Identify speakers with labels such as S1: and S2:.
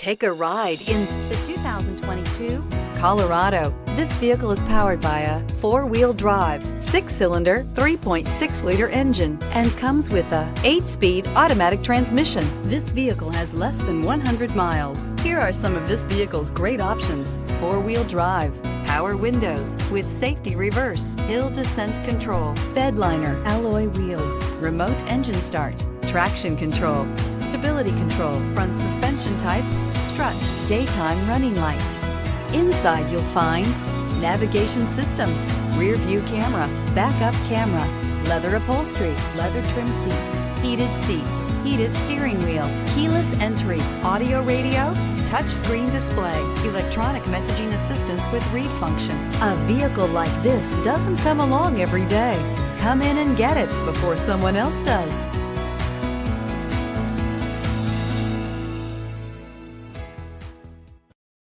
S1: Take a ride in the 2022 Colorado. This vehicle is powered by a four-wheel drive, 6-cylinder, 3.6-liter engine and comes with a 8-speed automatic transmission. This vehicle has less than 100 miles. Here are some of this vehicle's great options: four-wheel drive, power windows with safety reverse, hill descent control, bed liner, alloy wheels, remote engine start, traction control, stability control, front suspension type, strut, daytime running lights. Inside you'll find navigation system, rear view camera, backup camera, leather upholstery, leather trim seats, heated steering wheel, keyless entry, audio radio, touchscreen display, electronic messaging assistance with read function. A vehicle like this doesn't come along every day. Come in and get it before someone else does.